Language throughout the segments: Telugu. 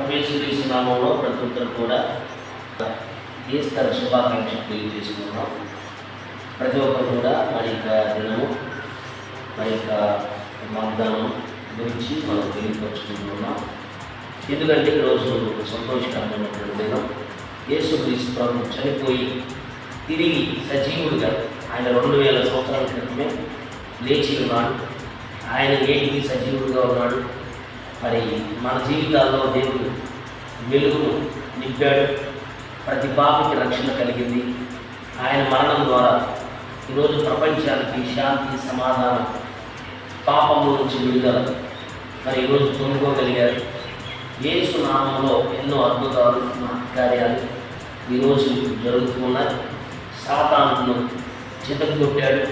యేసుక్రీస్తు నామంలో ప్రతి ఒక్కరు కూడా ఈస్టర్ శుభాకాంక్షలు తెలియజేసుకున్నాం. ప్రతి ఒక్కరు కూడా మరి యొక్క దినము మరి యొక్క వాగ్దానం గురించి మనం తెలియపరుచుకుంటున్నాం. ఎందుకంటే ఈరోజు సంతోషకరమైనటువంటి దినం. యేసుక్రీస్తు ప్రభు చనిపోయి తిరిగి సజీవుడిగా ఆయన 2000 సంవత్సరాల క్రితమే లేచి ఉన్నాడు. ఆయన నేటికి సజీవుడిగా ఉన్నాడు. మరి మన జీవితాల్లో దేవుడు వెలుగును నింపాడు. ప్రతి పాపికి రక్షణ కలిగింది. ఆయన మరణం ద్వారా ఈరోజు ప్రపంచానికి శాంతి, సమాధానం, పాపము నుంచి విడుదల మరి ఈరోజు పొందుకోగలిగారు. యేసు నామంలో ఎన్నో అద్భుతాలు, కార్యాలు ఈరోజు జరుగుతున్నాయి. సాతానును చితగొట్టాడు,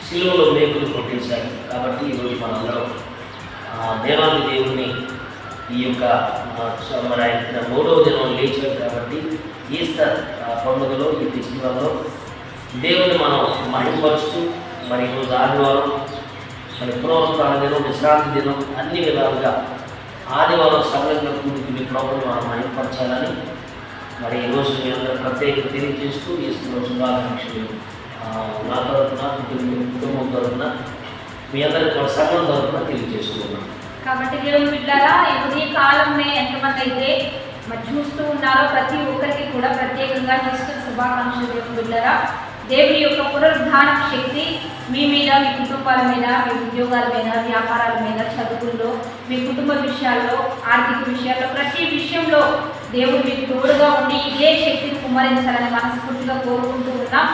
శిలువలో మేకులు కొట్టేశాడు. కాబట్టి ఈరోజు మనందరం దేవాది దేవుణ్ణి ఈ యొక్క మరి ఆయన 3వ దినం లేచాడు. కాబట్టి ఈస్టర్ పండుగలో, ఈ ఫెస్టివల్లో దేవుని మనం మహిమపరుస్తూ మరి ఈరోజు ఆదివారం మరి పునరుత్థాన దినం, విశ్రాంతి దినం, అన్ని విధాలుగా ఆదివారం సమయంలో కూడుకుని ప్రభువుని మనం మహిమపరచాలని మరి ఈరోజు మీ అందరూ ప్రత్యేక తెలియజేస్తూ ఈస్టర్ శుభాకాంక్షలు నా తరఫున, కుటుంబం తరఫున, మీ అందరికి సంఘం తరఫున తెలియజేస్తున్నాను. కాబట్టి దేవుని బిడ్డలారా, ఈ ఉదయ కాలంలో ఎంతమంది అయితే మరి చూస్తూ ఉన్నారో ప్రతి ఒక్కరికి కూడా ప్రత్యేకంగా ఈస్టర్ శుభాకాంక్షలు. దేవుని బిడ్డలారా, దేవుని యొక్క పునరుద్ధాన శక్తి మీ మీద, మీ కుటుంబాల మీద, మీ ఉద్యోగాల మీద, వ్యాపారాల మీద, చదువుల్లో, మీ కుటుంబ విషయాల్లో, ఆర్థిక విషయాల్లో, ప్రతి విషయంలో దేవుడు మీకు తోడుగా ఉండి ఇదే శక్తిని కుమ్మరించాలని మనస్ఫూర్తిగా కోరుకుంటూ ఉన్నాం.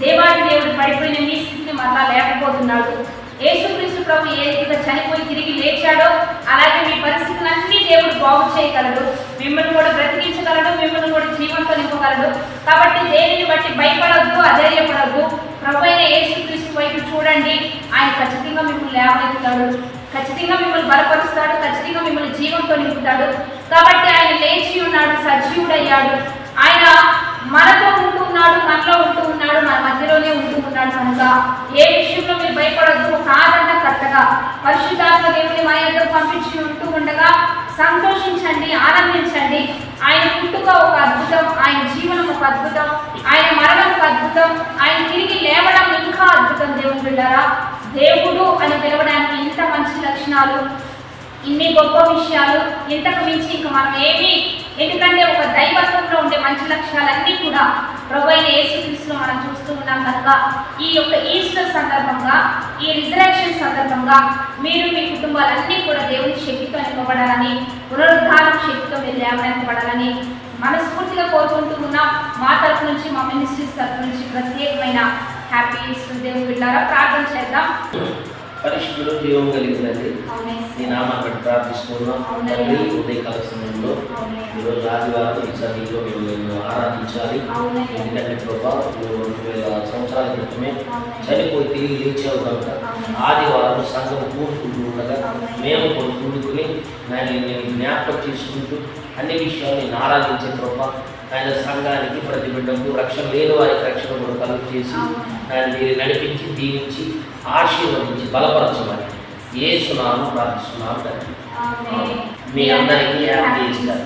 దేవాది దేవుడు పడిపోయిన మీ స్థితిని మరలా లేకపోతున్నాడు. యేసుక్రీస్తు ప్రభు ఏ రీతిగా చనిపోయి తిరిగి లేచాడో అలాగే మీ పరిస్థితులన్నీ దేవుడు బాగు చేయగలడు. మిమ్మల్ని కూడా బ్రతికించగలడు, మిమ్మల్ని కూడా జీవంతో నింపగలడు. కాబట్టి దేనిని బట్టి భయపడద్దు, అధైర్యపడద్దు. ప్రభు అయిన యేసుక్రీస్తు వైపు చూడండి. ఆయన ఖచ్చితంగా మిమ్మల్ని లేవనెత్తుతాడు, ఖచ్చితంగా మిమ్మల్ని బలపరుస్తాడు, ఖచ్చితంగా మిమ్మల్ని జీవంతో నింపుతాడు. కాబట్టి ఆయన లేచి ఉన్నాడు, సజీవుడయ్యాడు. ఆయన మనతో ఉంటూ ఉన్నాడు, మనలో ఉంటూ ఉన్నాడు, మన మధ్యలోనే ఉంటూ ఉన్నాడు. కనుక ఏ విషయంలో మీరు భయపడద్దు. కాదంట కట్టగా పరిశుద్ధాత్మ దేవుని మన యొద్దకు పంపించి ఉంటూ ఉండగా సంతోషించండి, ఆనందించండి. ఆయన పుట్టుక ఒక అద్భుతం, ఆయన జీవనం ఒక అద్భుతం, ఆయన మరణం ఒక అద్భుతం, ఆయన తిరిగి లేవడం ఇంకా అద్భుతం. దేవుని బిడ్డారా, దేవుడు అని పిలవడానికి ఇంత మంచి లక్షణాలు, ఇన్ని గొప్ప విషయాలు, ఇంతకు మించి ఇంకా మనం ఏమీ, ఎందుకంటే ఒక దైవత్వంలో ఉండే మంచి లక్షణాలన్నీ కూడా ప్రభు అయిన యేసుక్రీస్తులో మనం చూస్తూ ఉన్నాం. కనుక ఈ యొక్క ఈస్టర్ సందర్భంగా, ఈ రిజరెక్షన్ సందర్భంగా మీరు, మీ కుటుంబాలన్నీ కూడా దేవుని శక్తితో నింపబడాలని, పునరుద్ధానం శక్తితో మీరు లేవనెత్తబడాలని మనస్ఫూర్తిగా కోరుకుంటూ ఉన్నాం. మా తరపు నుంచి, మా మినిస్ట్రీస్ తరపు నుంచి ప్రత్యేకమైన హ్యాపీ ఈస్టర్. దేవుని బిడ్డలారా, ప్రార్థన చేద్దాం. పరిశుద్ధుడు, జీవం కలిగిందండి నీ నామాన్ని బట్టి ప్రార్థిస్తున్నాం. తండ్రి, ఉదయకాల సమయంలో ఈరోజు ఆదివారం ఈ సన్నిధిలో మేము ఆరాధించాలి. ఎందుకంటే ప్రభా, 2000 సంవత్సరాల క్రితమే చనిపోయి తిరిగి లేచావు కనుక ఆదివారం సంఘం కూడుకుంటూ ఉండగా మేము కూడుకుని నేను జ్ఞాపకం చేసుకుంటూ అన్ని విషయాలు నేను ఆరాధించే ప్రభా, ఆయన సంఘానికి, ప్రతి బిడ్డకు, రక్షణ లేని వారికి రక్షణ కూడా కలుగు చేసి ఆయన మీరు నడిపించి, దీవించి, ఆశీర్వదించి బలపరచమని యేసునామమున ప్రార్థిస్తున్నాము. మీ అందరికీ హ్యాపీ ఈస్టర్.